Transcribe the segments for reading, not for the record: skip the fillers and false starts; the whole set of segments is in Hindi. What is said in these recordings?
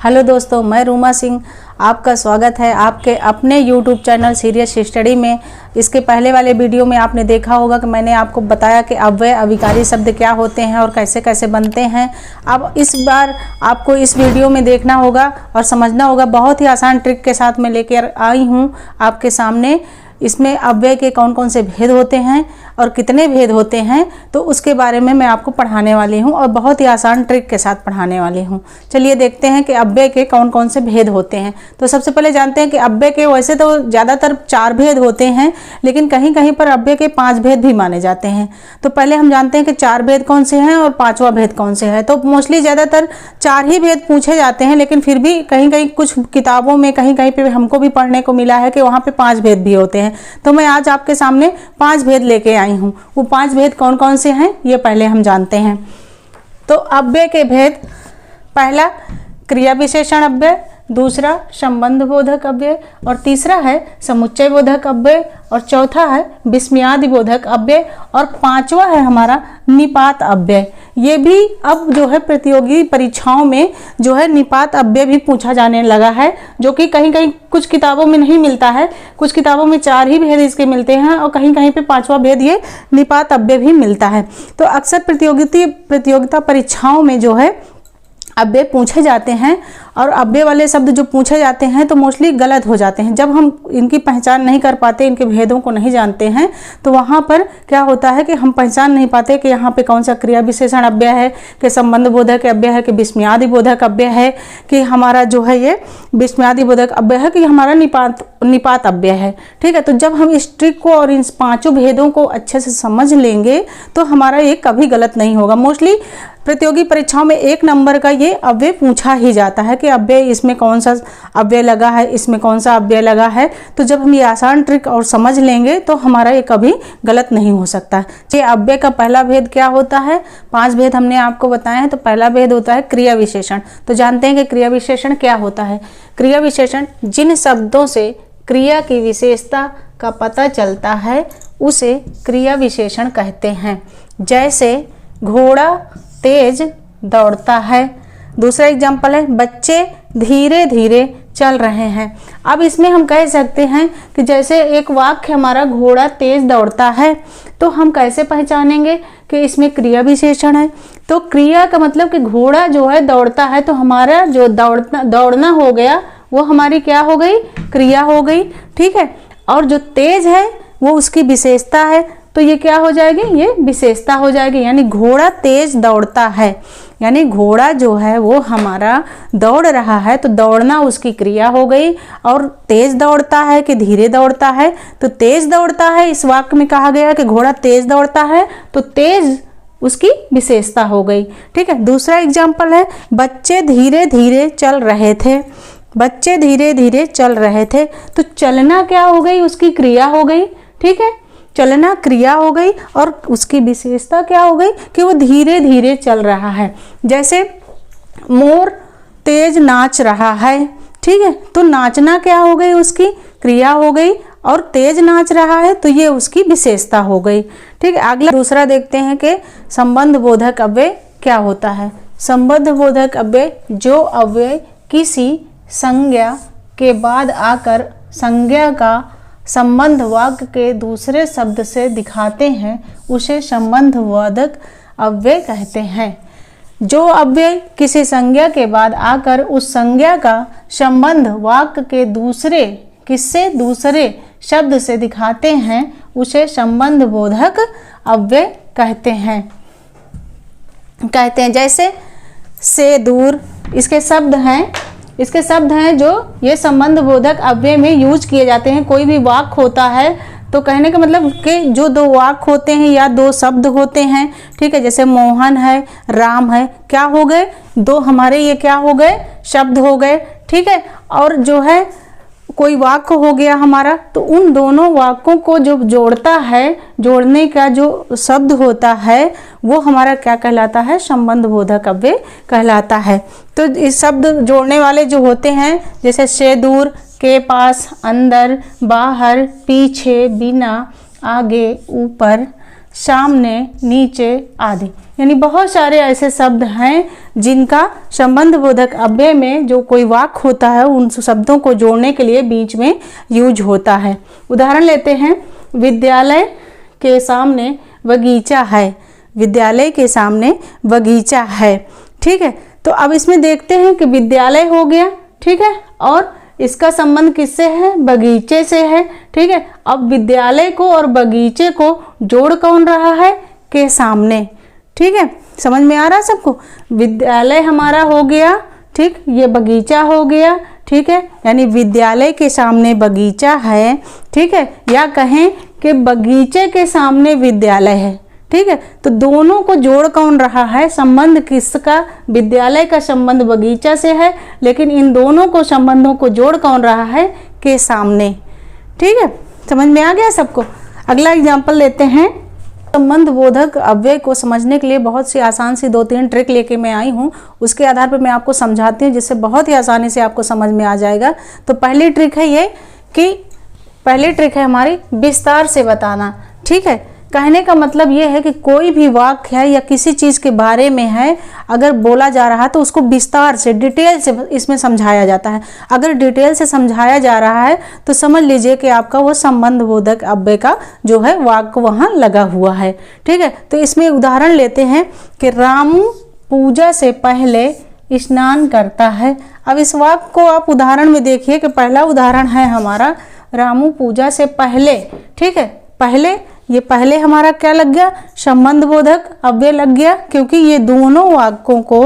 हेलो दोस्तों, मैं रूमा सिंह, आपका स्वागत है आपके अपने YouTube चैनल सीरियस स्टडी में। इसके पहले वाले वीडियो में आपने देखा होगा कि मैंने आपको बताया कि अव्यय अभिकारी शब्द क्या होते हैं और कैसे कैसे बनते हैं। अब इस बार आपको इस वीडियो में देखना होगा और समझना होगा। बहुत ही आसान ट्रिक के साथ मैं लेकर आई हूँ आपके सामने। इसमें अव्यय के कौन कौन से भेद होते हैं और कितने भेद होते हैं, तो उसके बारे में मैं आपको पढ़ाने वाली हूं और बहुत ही आसान ट्रिक के साथ पढ़ाने वाली हूं। चलिए देखते हैं कि अव्यय के कौन कौन से भेद होते हैं। तो सबसे पहले जानते हैं कि अव्यय के वैसे तो ज़्यादातर 4 भेद होते हैं, लेकिन कहीं कहीं पर अव्यय के 5 भेद भी माने जाते हैं। तो पहले हम जानते हैं कि 4 भेद कौन से हैं और 5वां भेद कौन से है। तो मोस्टली ज़्यादातर 4 ही भेद पूछे जाते हैं, लेकिन फिर भी कहीं कहीं कुछ किताबों में कहीं कहीं पर हमको भी पढ़ने को मिला है कि वहाँ पर 5 भेद भी होते हैं। तो मैं आज आपके सामने 5 भेद लेके आई हूँ। वो 5 भेद कौन कौन से हैं ये पहले हम जानते हैं। तो अव्यय के भेद, पहला क्रिया विशेषण अव्यय, दूसरा संबंध बोधक अव्यय, और तीसरा है समुच्चय बोधक अव्यय, और चौथा है विस्मयादि बोधक अव्यय, और 5वां है हमारा निपात अव्यय। ये भी अब जो है प्रतियोगी परीक्षाओं में जो है निपात अव्यय भी पूछा जाने लगा है, जो कि कहीं कहीं कुछ किताबों में नहीं मिलता है। कुछ किताबों में 4 ही भेद इसके मिलते हैं और कहीं कहीं पे 5वां भेद ये निपात अव्यय भी मिलता है। तो अक्सर प्रतियोगिता परीक्षाओं में जो है अव्यय पूछे जाते हैं, और अव्यय वाले शब्द जो पूछे जाते हैं तो मोस्टली गलत हो जाते हैं। जब हम इनकी पहचान नहीं कर पाते, इनके भेदों को नहीं जानते हैं, तो वहाँ पर क्या होता है कि हम पहचान नहीं पाते कि यहाँ पे कौन सा क्रिया विशेषण अव्यय है, कि संबंध बोधक अव्यय है, कि विस्मयादि बोधक अव्यय है, कि हमारा जो है ये विस्मयादि बोधक अव्यय है, कि हमारा निपात अव्यय है। ठीक है, तो जब हम इस ट्रिक को और इन 5 भेदों को अच्छे से समझ लेंगे तो हमारा ये कभी गलत नहीं होगा। मोस्टली प्रतियोगी परीक्षाओं में 1 नंबर का ये अव्यय पूछा ही जाता है कि अव्यय इसमें कौन सा अव्यय लगा है, इसमें कौन सा अव्यय लगा है। तो जब हम ये आसान ट्रिक और समझ लेंगे तो हमारा ये कभी गलत नहीं हो सकता। ये अव्यय का पहला भेद क्या होता है? 5 भेद हमने आपको बताए हैं। तो पहला भेद होता है क्रिया विशेषण। तो जानते हैं कि क्रिया विशेषण क्या होता है। क्रिया विशेषण जिन शब्दों से क्रिया की विशेषता का पता चलता है उसे क्रिया विशेषण कहते हैं। जैसे घोड़ा तेज दौड़ता है। दूसरा एग्जाम्पल है बच्चे धीरे धीरे चल रहे हैं। अब इसमें हम कह सकते हैं कि जैसे एक वाक्य हमारा घोड़ा तेज दौड़ता है, तो हम कैसे पहचानेंगे कि इसमें क्रिया विशेषण है। तो क्रिया का मतलब कि घोड़ा जो है दौड़ता है, तो हमारा जो दौड़ना हो गया वो हमारी क्या हो गई? क्रिया हो गई। ठीक है, और जो तेज है वो उसकी विशेषता है, तो ये क्या हो जाएगी? ये विशेषता हो जाएगी। यानी घोड़ा तेज दौड़ता है, यानी घोड़ा जो है वो हमारा दौड़ रहा है, तो दौड़ना उसकी क्रिया हो गई। और तेज दौड़ता है कि धीरे दौड़ता है? तो तेज दौड़ता है। इस वाक्य में कहा गया कि घोड़ा तेज दौड़ता है, तो तेज उसकी विशेषता हो गई। ठीक है, दूसरा एग्जाम्पल है बच्चे धीरे धीरे चल रहे थे। बच्चे धीरे धीरे चल रहे थे, तो चलना क्या हो गई? उसकी क्रिया हो गई। ठीक है, चलना क्रिया हो गई, और उसकी विशेषता क्या हो गई? कि वो धीरे धीरे चल रहा है। जैसे मोर तेज नाच रहा है। ठीक है, तो नाचना क्या हो गई? उसकी क्रिया हो गई, और तेज नाच रहा है तो ये उसकी विशेषता हो गई। ठीक है, अगला दूसरा देखते हैं कि संबंध बोधक अव्यय क्या होता है। संबंध बोधक अव्यय जो अव्यय किसी संज्ञा के बाद आकर संज्ञा का संबंध वाक्य के दूसरे शब्द से दिखाते हैं उसे संबंध बोधक अव्यय कहते हैं। जो अव्यय किसी संज्ञा के बाद आकर उस संज्ञा का संबंध वाक्य के दूसरे शब्द से दिखाते हैं उसे संबंध बोधक अव्यय कहते हैं। जैसे से दूर, इसके शब्द हैं जो ये संबंध बोधक अव्यय में यूज किए जाते हैं। कोई भी वाक्य होता है तो कहने का मतलब कि जो 2 वाक्य होते हैं या 2 शब्द होते हैं। ठीक है, जैसे मोहन है, राम है, क्या हो गए? 2 हमारे ये क्या हो गए? शब्द हो गए। ठीक है, और जो है कोई वाक्य हो गया हमारा, तो उन दोनों वाक्यों को जो जोड़ता है, जोड़ने का जो शब्द होता है वो हमारा क्या कहलाता है? संबंध बोधक अव्यय कहलाता है। तो इस शब्द जोड़ने वाले जो होते हैं, जैसे से दूर, के पास, अंदर, बाहर, पीछे, बिना, आगे, ऊपर, सामने, नीचे आदि। यानी बहुत सारे ऐसे शब्द हैं जिनका संबंध बोधक अव्यय में जो कोई वाक्य होता है उन शब्दों को जोड़ने के लिए बीच में यूज होता है। उदाहरण लेते हैं, विद्यालय के सामने बगीचा है। विद्यालय के सामने बगीचा है, ठीक है। तो अब इसमें देखते हैं कि विद्यालय हो गया, ठीक है, और इसका संबंध किससे है? बगीचे से है, ठीक है। अब विद्यालय को और बगीचे को जोड़ कौन रहा है? के सामने, ठीक है। समझ में आ रहा है सबको? विद्यालय हमारा हो गया, ठीक, ये बगीचा हो गया, ठीक है। यानी विद्यालय के सामने बगीचा है, ठीक है, या कहें कि बगीचे के सामने विद्यालय है, ठीक है। तो दोनों को जोड़ कौन रहा है? संबंध किसका? विद्यालय का संबंध बगीचा से है, लेकिन इन दोनों को संबंधों को जोड़ कौन रहा है? के सामने, ठीक है। समझ में आ गया सबको? अगला एग्जाम्पल लेते हैं। संबंध बोधक अव्यय को समझने के लिए बहुत सी आसान सी 2-3 ट्रिक लेके मैं आई हूँ, उसके आधार पर मैं आपको समझाती हूँ जिससे बहुत ही आसानी से आपको समझ में आ जाएगा। तो पहली ट्रिक है ये कि पहली ट्रिक है हमारी विस्तार से बताना, ठीक है। कहने का मतलब ये है कि कोई भी वाक्य है या किसी चीज़ के बारे में है, अगर बोला जा रहा है तो उसको विस्तार से, डिटेल से इसमें समझाया जाता है। अगर डिटेल से समझाया जा रहा है तो समझ लीजिए कि आपका वो संबंध बोधक अव्यय का जो है वाक्य वहाँ लगा हुआ है, ठीक है। तो इसमें उदाहरण लेते हैं कि रामू पूजा से पहले स्नान करता है। अब इस वाक्य को आप उदाहरण में देखिए कि पहला उदाहरण है हमारा रामू पूजा से पहले, ठीक है। पहले, ये पहले हमारा क्या लग गया? संबंध बोधक अव्यय लग गया, क्योंकि ये दोनों वाक्यों को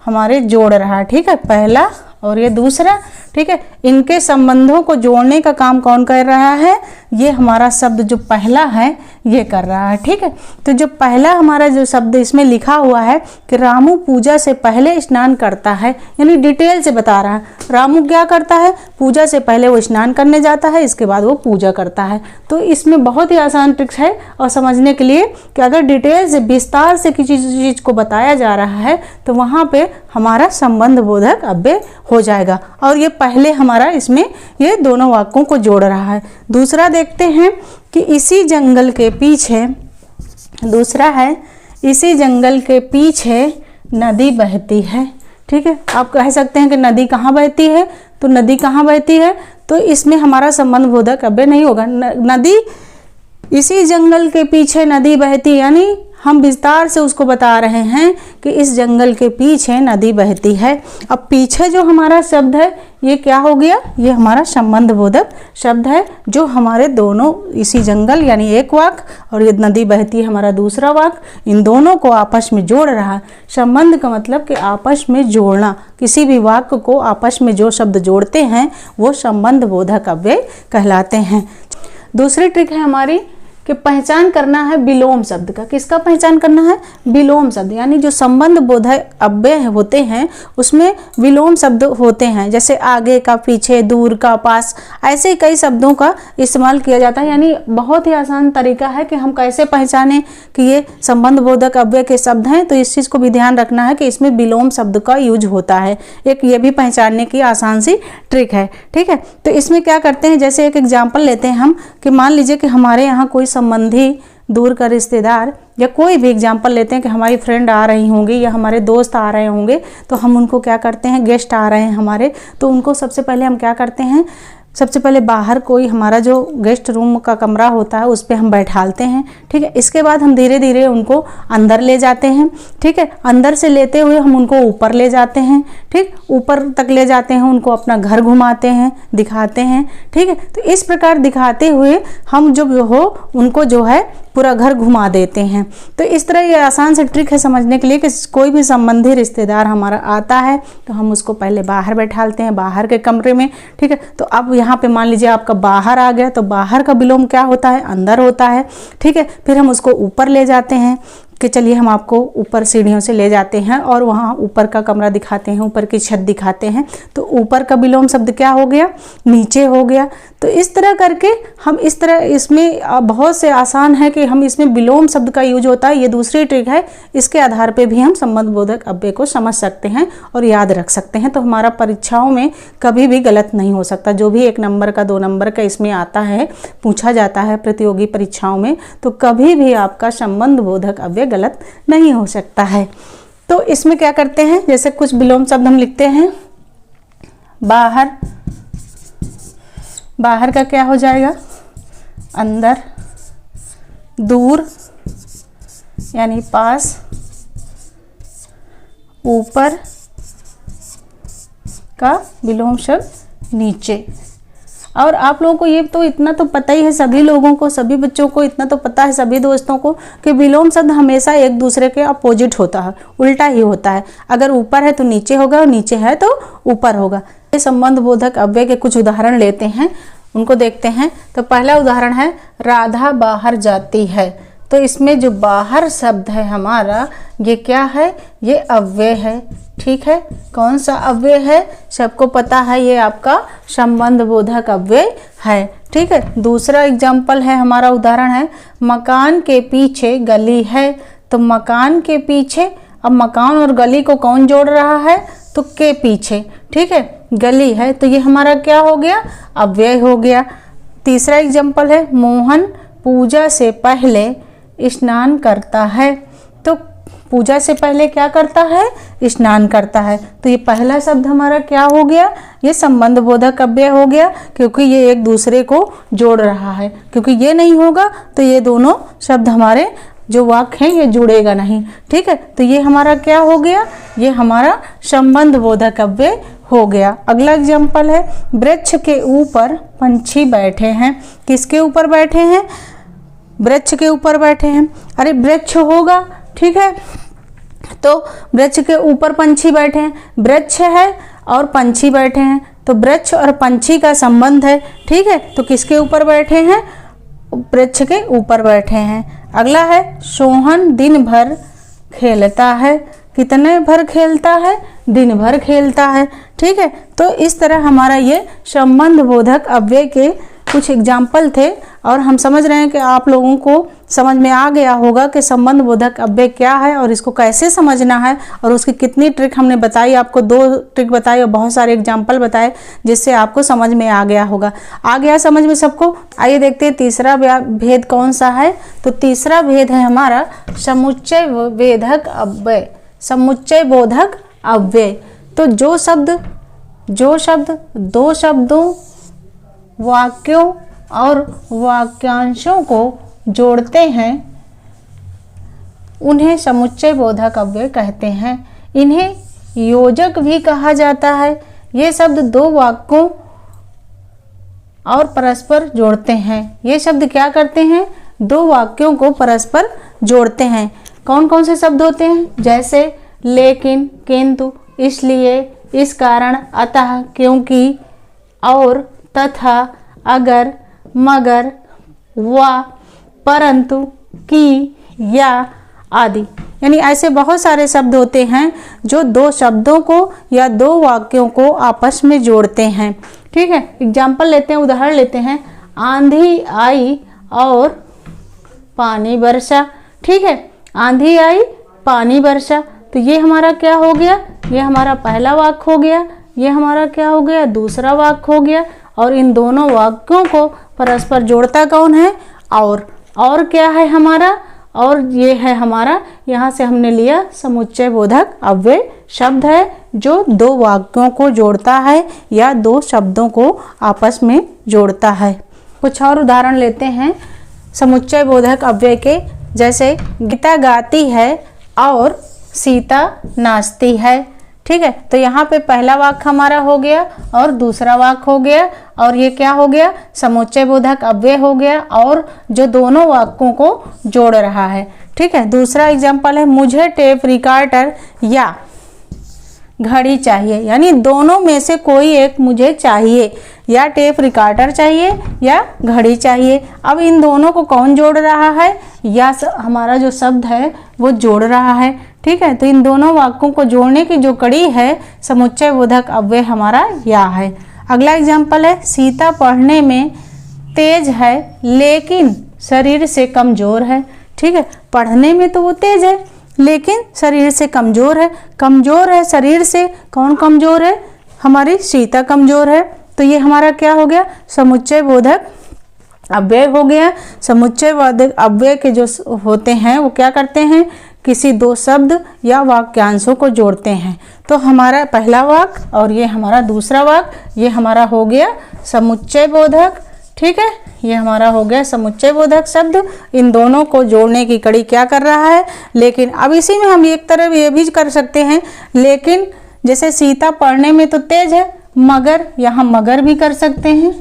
हमारे जोड़ रहा है, ठीक है। पहला और ये दूसरा, ठीक है। इनके संबंधों को जोड़ने का काम कौन कर रहा है? ये हमारा शब्द जो पहला है ये कर रहा है, ठीक है। तो जो पहला हमारा जो शब्द इसमें लिखा हुआ है कि रामू पूजा से पहले स्नान करता है, यानी डिटेल से बता रहा है रामू क्या करता है? पूजा से पहले वो स्नान करने जाता है, इसके बाद वो पूजा करता है। तो इसमें बहुत ही आसान ट्रिक्स है और समझने के लिए कि अगर डिटेल से, विस्तार से किसी चीज़ को बताया जा रहा है तो वहाँ पे हमारा संबंध बोधक अव्यय हो जाएगा। और ये पहले हमारा इसमें ये दोनों वाक्यों को जोड़ रहा है। दूसरा देखते हैं कि इसी जंगल के पीछे, दूसरा है इसी जंगल के पीछे नदी बहती है, ठीक है। आप कह सकते हैं कि नदी कहाँ बहती है? तो नदी कहाँ बहती है? तो इसमें हमारा संबंध बोधक अव्यय नहीं होगा। नदी, इसी जंगल के पीछे नदी बहती, यानी हम विस्तार से उसको बता रहे हैं कि इस जंगल के पीछे नदी बहती है। अब पीछे जो हमारा शब्द है ये क्या हो गया? ये हमारा संबंध बोधक शब्द है जो हमारे दोनों, इसी जंगल यानी एक वाक्य और ये नदी बहती है हमारा दूसरा वाक्य, इन दोनों को आपस में जोड़ रहा है। संबंध का मतलब कि आपस में जोड़ना, किसी भी वाक्य को आपस में जो शब्द जोड़ते हैं वो संबंध बोधक अव्यय कहलाते हैं। दूसरी ट्रिक है हमारी कि पहचान करना है विलोम शब्द का। किसका पहचान करना है? विलोम शब्द, यानी जो संबंध बोधक अव्यय होते हैं उसमें विलोम शब्द होते हैं, जैसे आगे का, पीछे, दूर का, पास, ऐसे कई शब्दों का इस्तेमाल किया जाता है। यानी बहुत ही आसान तरीका है कि हम कैसे पहचानें कि ये संबंध बोधक अव्यय के शब्द हैं। तो इस चीज़ को भी ध्यान रखना है कि इसमें विलोम शब्द का यूज होता है। एक ये भी पहचानने की आसान सी ट्रिक है, ठीक है। तो इसमें क्या करते हैं, जैसे एक एग्जाम्पल लेते हैं हम कि मान लीजिए कि हमारे यहाँ कोई संबंधी, दूर का रिश्तेदार, या कोई भी एग्जाम्पल लेते हैं कि हमारी फ्रेंड आ रही होंगी या हमारे दोस्त आ रहे होंगे, तो हम उनको क्या करते हैं, गेस्ट आ रहे हैं हमारे, तो उनको सबसे पहले हम क्या करते हैं, सबसे पहले बाहर कोई हमारा जो गेस्ट रूम का कमरा होता है उस पर हम बैठालते हैं, ठीक है। इसके बाद हम धीरे धीरे उनको अंदर ले जाते हैं, ठीक है। अंदर से लेते हुए हम उनको ऊपर ले जाते हैं, ठीक, ऊपर तक ले जाते हैं, उनको अपना घर घुमाते हैं, दिखाते हैं, ठीक है। तो इस प्रकार दिखाते हुए हम जो हो उनको जो है पूरा घर घुमा देते हैं। तो इस तरह ये आसान से ट्रिक है समझने के लिए कि कोई भी संबंधी रिश्तेदार हमारा आता है तो हम उसको पहले बाहर बैठालते हैं, बाहर के कमरे में, ठीक है। तो अब यहाँ पे मान लीजिए आपका बाहर आ गया, तो बाहर का विलोम क्या होता है, अंदर होता है, ठीक है। फिर हम उसको ऊपर ले जाते हैं, कि चलिए हम आपको ऊपर सीढ़ियों से ले जाते हैं और वहाँ ऊपर का कमरा दिखाते हैं, ऊपर की छत दिखाते हैं। तो ऊपर का विलोम शब्द क्या हो गया, नीचे हो गया। तो इस तरह करके हम इस तरह इसमें बहुत से आसान है कि हम इसमें विलोम शब्द का यूज होता है। ये दूसरी ट्रिक है, इसके आधार पे भी हम संबंध बोधक अव्यय को समझ सकते हैं और याद रख सकते हैं। तो हमारा परीक्षाओं में कभी भी गलत नहीं हो सकता। जो भी 1 नंबर का 2 नंबर का इसमें आता है, पूछा जाता है प्रतियोगी परीक्षाओं में, तो कभी भी आपका संबंध बोधक अव्यय गलत नहीं हो सकता है। तो इसमें क्या करते हैं, जैसे कुछ विलोम शब्द हम लिखते हैं। बाहर, बाहर का क्या हो जाएगा, अंदर। दूर यानी पास। ऊपर का विलोम शब्द नीचे। और आप लोगों को ये तो इतना तो पता ही है, सभी लोगों को, सभी बच्चों को इतना तो पता है, सभी दोस्तों को, कि विलोम शब्द हमेशा एक दूसरे के अपोजिट होता है, उल्टा ही होता है। अगर ऊपर है तो नीचे होगा और नीचे है तो ऊपर होगा। ये संबंध बोधक अव्यय के कुछ उदाहरण लेते हैं, उनको देखते हैं। तो पहला उदाहरण है राधा बाहर जाती है। तो इसमें जो बाहर शब्द है हमारा, ये क्या है, ये अव्यय है। ठीक है, कौन सा अव्यय है, सबको पता है, ये आपका संबंध बोधक अव्यय है। ठीक है, दूसरा एग्जाम्पल है हमारा, उदाहरण है मकान के पीछे गली है। तो मकान के पीछे, अब मकान और गली को कौन जोड़ रहा है, तो के पीछे। ठीक है, गली है, तो ये हमारा क्या हो गया, अव्यय हो गया। तीसरा एग्जाम्पल है मोहन पूजा से पहले स्नान करता है। तो पूजा से पहले क्या करता है, स्नान करता है। तो ये पहला शब्द हमारा क्या हो गया, ये संबंध बोधक अव्यय हो गया, क्योंकि ये एक दूसरे को जोड़ रहा है। क्योंकि ये नहीं होगा तो ये दोनों शब्द हमारे जो वाक्य हैं ये जुड़ेगा नहीं। ठीक है, तो ये हमारा क्या हो गया, ये हमारा संबंध बोधक अव्यय हो गया। अगला एग्जाम्पल है वृक्ष के ऊपर पंछी बैठे हैं। किसके ऊपर बैठे हैं, वृक्ष के ऊपर बैठे हैं। अरे वृक्ष होगा, ठीक है, तो वृक्ष के ऊपर पंछी बैठे हैं। वृक्ष है और पंछी बैठे हैं, तो वृक्ष और पंछी का संबंध है। ठीक है, तो किसके ऊपर बैठे हैं, वृक्ष के ऊपर बैठे हैं। अगला है सोहन दिन भर खेलता है। कितने भर खेलता है, दिन भर खेलता है। ठीक है, तो इस तरह हमारा ये संबंध बोधक अव्यय के कुछ एग्जाम्पल थे और हम समझ रहे हैं कि आप लोगों को समझ में आ गया होगा कि संबंध बोधक अव्यय क्या है और इसको कैसे समझना है। और उसकी कितनी ट्रिक हमने बताई, आपको 2 ट्रिक बताई और बहुत सारे एग्जाम्पल बताए, जिससे आपको समझ में आ गया होगा। आ गया समझ में सबको। आइए देखते हैं तीसरा भेद कौन सा है। तो तीसरा भेद है हमारा समुच्चय बोधक अव्यय। समुच्चय बोधक अव्यय, तो जो शब्द 2 शब्दों, वाक्यों और वाक्यांशों को जोड़ते हैं, उन्हें समुच्चय बोधक अव्यय कहते हैं। इन्हें योजक भी कहा जाता है। ये शब्द 2 वाक्यों और परस्पर जोड़ते हैं। ये शब्द क्या करते हैं, 2 वाक्यों को परस्पर जोड़ते हैं। कौन कौन से शब्द होते हैं, जैसे लेकिन, किंतु, इसलिए, इस कारण, अतः, क्योंकि, और, तथा, अगर, मगर, व, परंतु, कि, या आदि। यानी ऐसे बहुत सारे शब्द होते हैं जो 2 शब्दों को या 2 वाक्यों को आपस में जोड़ते हैं। ठीक है, एग्जाम्पल लेते हैं, उदाहरण लेते हैं। आंधी आई और पानी बरसा। ठीक है, आंधी आई, पानी बरसा, तो ये हमारा क्या हो गया, ये हमारा पहला वाक्य हो गया। ये हमारा क्या हो गया, दूसरा वाक्य हो गया। और इन दोनों वाक्यों को परस्पर जोड़ता कौन है, और क्या है हमारा, और ये है हमारा, यहाँ से हमने लिया समुच्चय बोधक अव्यय शब्द है जो 2 वाक्यों को जोड़ता है या 2 शब्दों को आपस में जोड़ता है। कुछ और उदाहरण लेते हैं समुच्चय बोधक अव्यय के, जैसे गीता गाती है और सीता नाचती है। ठीक है, तो यहाँ पे पहला वाक्य हमारा हो गया और दूसरा वाक्य हो गया, और ये क्या हो गया, समुच्चय बोधक अव्यय हो गया, और जो दोनों वाक्यों को जोड़ रहा है। ठीक है, दूसरा एग्जाम्पल है मुझे टेप रिकॉर्डर या घड़ी चाहिए, यानी दोनों में से कोई एक मुझे चाहिए, या टेप रिकॉर्डर चाहिए या घड़ी चाहिए। अब इन दोनों को कौन जोड़ रहा है, या हमारा जो शब्द है वो जोड़ रहा है। ठीक है, तो इन दोनों वाक्यों को जोड़ने की जो कड़ी है समुच्चय बोधक अव्यय हमारा या है। अगला एग्जाम्पल है, सीता पढ़ने में तेज है लेकिन शरीर से कमजोर है। ठीक है, पढ़ने में तो वो तेज है लेकिन शरीर से कमजोर है। कमजोर है शरीर से, कौन कमजोर है, हमारी सीता कमजोर है। तो ये हमारा क्या हो गया, समुच्चय बोधक अव्यय हो गया। समुच्चय बोधक अव्यय के जो होते हैं वो क्या करते हैं, किसी दो शब्द या वाक्यांशों को जोड़ते हैं। तो हमारा पहला वाक्य और ये हमारा दूसरा वाक्य, ये हमारा हो गया समुच्चय बोधक। ठीक है, ये हमारा हो गया समुच्चय बोधक शब्द। इन दोनों को जोड़ने की कड़ी क्या कर रहा है, लेकिन। अब इसी में हम एक तरफ ये भी कर सकते हैं, लेकिन जैसे सीता पढ़ने में तो तेज है, मगर यहाँ मगर भी कर सकते हैं।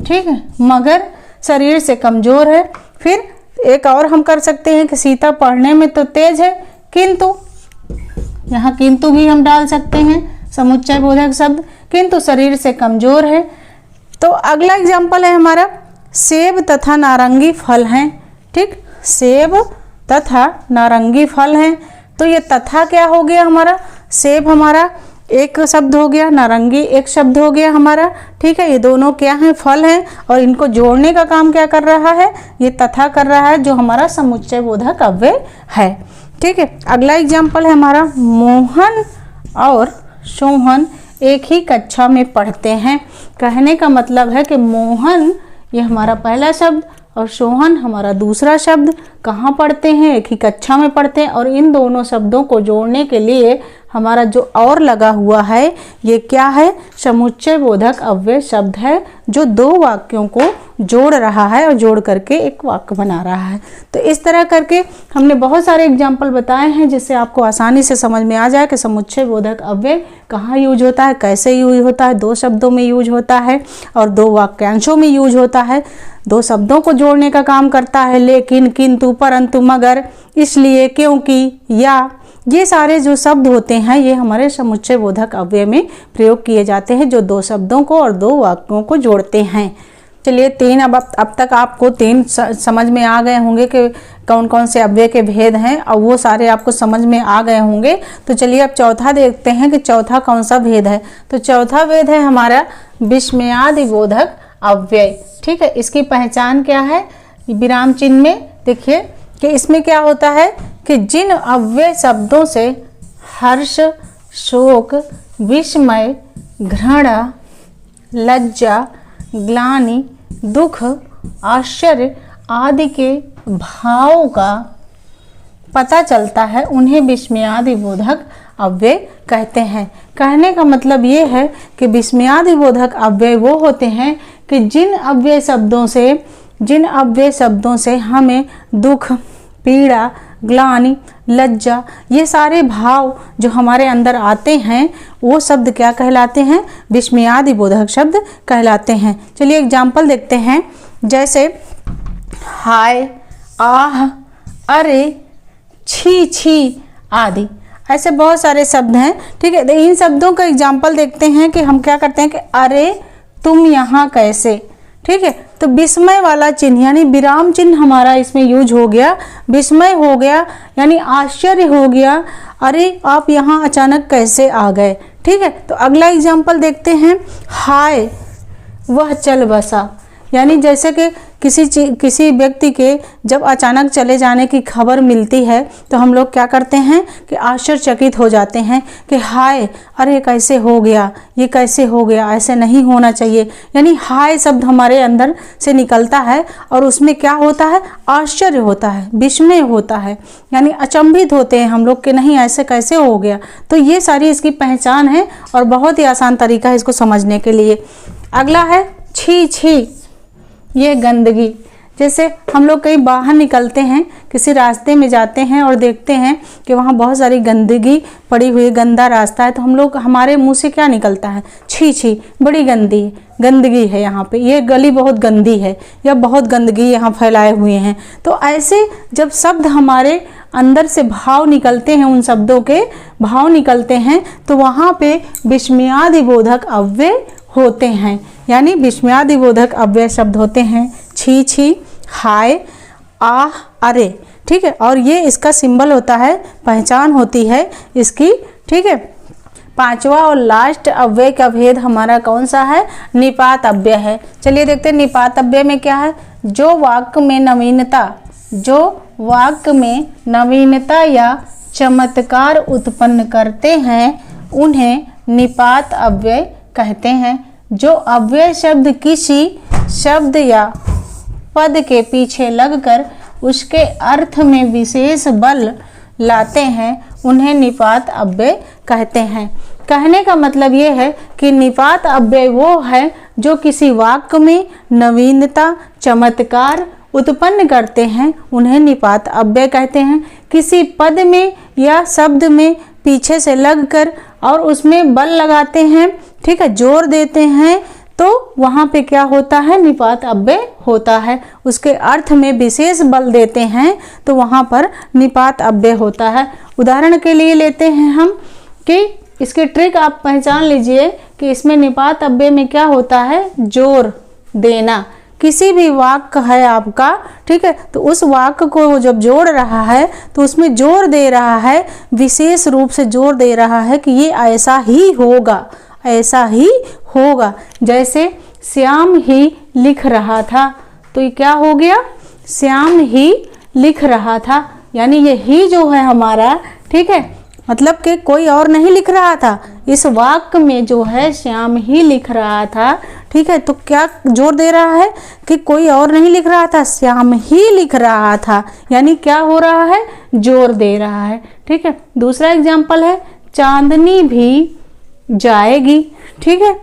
ठीक है, मगर शरीर से कमजोर है। फिर एक और हम कर सकते हैं कि सीता पढ़ने में तो तेज है किंतु, यहाँ किंतु भी हम डाल सकते हैं समुच्चय बोधक शब्द, किंतु शरीर से कमजोर है। तो अगला एग्जाम्पल है हमारा, सेब तथा नारंगी फल हैं। ठीक, सेब तथा नारंगी फल हैं। तो ये तथा क्या हो गया हमारा, सेब हमारा एक शब्द हो गया, नारंगी एक शब्द हो गया हमारा। ठीक है, ये दोनों क्या हैं, फल हैं, और इनको जोड़ने का काम क्या कर रहा है, ये तथा कर रहा है, जो हमारा समुच्चय बोधक अव्यय है। ठीक है, अगला एग्जाम्पल है हमारा, मोहन और सोहन एक ही कक्षा में पढ़ते हैं। कहने का मतलब है कि मोहन ये हमारा पहला शब्द और सोहन हमारा दूसरा शब्द कहाँ पढ़ते हैं, एक ही कक्षा में पढ़ते हैं। और इन दोनों शब्दों को जोड़ने के लिए हमारा जो और लगा हुआ है ये क्या है, समुच्चय बोधक अव्यय शब्द है, जो दो वाक्यों को जोड़ रहा है और जोड़ करके एक वाक्य बना रहा है। तो इस तरह करके हमने बहुत सारे एग्जाम्पल बताए हैं जिससे आपको आसानी से समझ में आ जाए कि समुच्चय बोधक अव्यय कहाँ यूज होता है, कैसे यूज होता है। दो शब्दों में यूज होता है और दो वाक्यांशों में यूज होता है। दो शब्दों को जोड़ने का काम करता है, लेकिन, किंतु, परंतु, मगर, इसलिए, क्योंकि, या, ये सारे जो शब्द होते हैं ये हमारे समुच्चय बोधक अव्यय में प्रयोग किए जाते हैं, जो दो शब्दों को और दो वाक्यों को जोड़ते हैं। चलिए तीन, अब तक आपको तीन समझ में आ गए होंगे कि कौन कौन से अव्यय के भेद हैं, और वो सारे आपको समझ में आ गए होंगे। तो चलिए अब चौथा देखते हैं कि चौथा कौन सा भेद है। तो चौथा भेद है हमारा विस्मयादि बोधक अव्यय। ठीक है, इसकी पहचान क्या है, विराम चिन्ह में देखिए कि इसमें क्या होता है कि जिन अव्यय शब्दों से हर्ष, शोक, विस्मय, घृणा, लज्जा, ग्लानि, दुख, आश्चर्य आदि के भावों का पता चलता है, उन्हें विस्मयादि बोधक अव्यय कहते हैं। कहने का मतलब ये है कि विस्मयादि बोधक अव्यय वो होते हैं कि जिन अव्यय शब्दों से हमें दुख, पीड़ा, ग्लानि, लज्जा, ये सारे भाव जो हमारे अंदर आते हैं वो शब्द क्या कहलाते हैं, विस्मयादि बोधक शब्द कहलाते हैं। चलिए एग्जाम्पल देखते हैं, जैसे हाय, आह, अरे, छी छी आदि, ऐसे बहुत सारे शब्द हैं। ठीक है, तो इन शब्दों का एग्जाम्पल देखते हैं कि हम क्या करते हैं कि अरे तुम यहाँ कैसे। ठीक है, तो विस्मय वाला चिन्ह यानी विराम चिन्ह हमारा इसमें यूज हो गया, विस्मय हो गया यानी आश्चर्य हो गया, अरे आप यहाँ अचानक कैसे आ गए। ठीक है, तो अगला एग्जाम्पल देखते हैं, हाय वह चल बसा, यानी जैसे कि किसी व्यक्ति के जब अचानक चले जाने की खबर मिलती है तो हम लोग क्या करते हैं कि आश्चर्यचकित हो जाते हैं कि हाय, अरे कैसे हो गया, ये कैसे हो गया, ऐसे नहीं होना चाहिए। यानी हाय शब्द हमारे अंदर से निकलता है और उसमें क्या होता है, आश्चर्य होता है, विस्मय होता है, यानी अचंभित होते हैं हम लोग कि नहीं ऐसे कैसे हो गया। तो ये सारी इसकी पहचान है और बहुत ही आसान तरीका है इसको समझने के लिए। अगला है छी छी, ये गंदगी, जैसे हम लोग कहीं बाहर निकलते हैं, किसी रास्ते में जाते हैं और देखते हैं कि वहाँ बहुत सारी गंदगी पड़ी हुई, गंदा रास्ता है, तो हम लोग, हमारे मुंह से क्या निकलता है? छी छी, बड़ी गंदगी है यहाँ पे, ये गली बहुत गंदी है, या बहुत गंदगी यहाँ फैलाए हुए हैं। तो ऐसे जब शब्द हमारे अंदर से भाव निकलते हैं, उन शब्दों के भाव निकलते हैं, तो वहाँ पे विस्मयादिबोधक अव्यय होते हैं। यानी विस्मयादिबोधक अव्यय शब्द होते हैं छी छी, हाय, आह, अरे। ठीक है, और ये इसका सिंबल होता है, पहचान होती है इसकी। ठीक है, पांचवा और लास्ट अव्यय का भेद हमारा कौन सा है? निपात अव्यय है। चलिए देखते हैं निपात अव्यय में क्या है। जो वाक्य में नवीनता या चमत्कार उत्पन्न करते हैं उन्हें निपात अव्यय कहते हैं। जो अव्यय शब्द किसी शब्द या पद के पीछे लगकर उसके अर्थ में विशेष बल लाते हैं उन्हें निपात अव्यय कहते हैं। कहने का मतलब ये है कि निपात अव्यय वो है जो किसी वाक्य में नवीनता, चमत्कार उत्पन्न करते हैं, उन्हें निपात अव्यय कहते हैं। किसी पद में या शब्द में पीछे से लगकर और उसमें बल लगाते हैं, ठीक है, जोर देते हैं, तो वहाँ पे क्या होता है? निपात अव्यय होता है। उसके अर्थ में विशेष बल देते हैं तो वहाँ पर निपात अव्यय होता है। उदाहरण के लिए लेते हैं हम कि इसकी ट्रिक आप पहचान लीजिए कि इसमें निपात अव्यय में क्या होता है? जोर देना। किसी भी वाक्य है आपका, ठीक है, तो उस वाक्य को जब जोड़ रहा है तो उसमें जोर दे रहा है, विशेष रूप से जोर दे रहा है कि ये ऐसा ही होगा, ऐसा ही होगा। जैसे श्याम ही लिख रहा था, तो ये क्या हो गया? श्याम ही लिख रहा था, यानी ये ही जो है हमारा, ठीक है, मतलब कि कोई और नहीं लिख रहा था। इस वाक्य में जो है श्याम ही लिख रहा था, ठीक है, तो क्या जोर दे रहा है कि कोई और नहीं लिख रहा था, श्याम ही लिख रहा था, यानी क्या हो रहा है? जोर दे रहा है। ठीक है, दूसरा एग्जाम्पल है चांदनी भी जाएगी। ठीक है,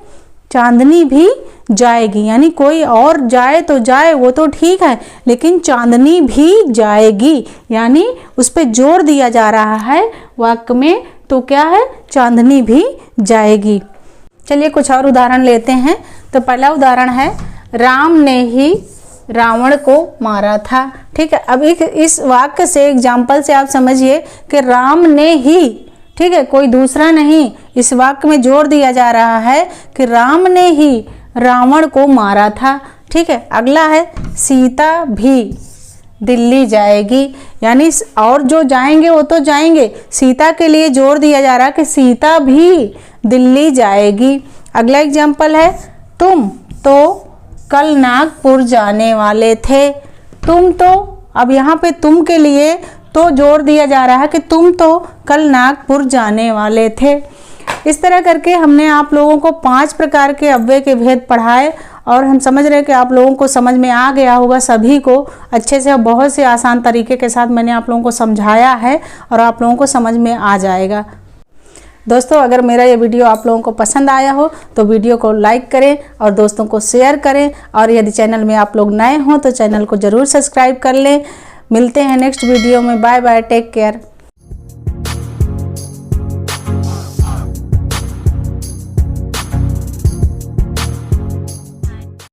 चांदनी भी जाएगी, यानी कोई और जाए तो जाए, वो तो ठीक है, लेकिन चांदनी भी जाएगी, यानी उस पर जोर दिया जा रहा है वाक्य में, तो क्या है? चांदनी भी जाएगी। चलिए कुछ और उदाहरण लेते हैं। तो पहला उदाहरण है राम ने ही रावण को मारा था। ठीक है, अब इस वाक्य से, एग्जाम्पल से आप समझिए कि राम ने ही, ठीक है, कोई दूसरा नहीं, इस वाक्य में जोर दिया जा रहा है कि राम ने ही रावण को मारा था। ठीक है, अगला है सीता भी दिल्ली जाएगी, यानी और जो जाएंगे वो तो जाएंगे, सीता के लिए जोर दिया जा रहा है कि सीता भी दिल्ली जाएगी। अगला एग्जाम्पल है तुम तो कल नागपुर जाने वाले थे। तुम तो, अब यहाँ पे तुम के लिए तो जोर दिया जा रहा है कि तुम तो कल नागपुर जाने वाले थे। इस तरह करके हमने आप लोगों को 5 प्रकार के अव्यय के भेद पढ़ाए और हम समझ रहे हैं कि आप लोगों को समझ में आ गया होगा, सभी को अच्छे से, बहुत से आसान तरीके के साथ मैंने आप लोगों को समझाया है और आप लोगों को समझ में आ जाएगा। दोस्तों, अगर मेरा ये वीडियो आप लोगों को पसंद आया हो तो वीडियो को लाइक करें और दोस्तों को शेयर करें, और यदि चैनल में आप लोग नए हों तो चैनल को ज़रूर सब्सक्राइब कर लें। मिलते हैं नेक्स्ट वीडियो में। Bye bye, take care.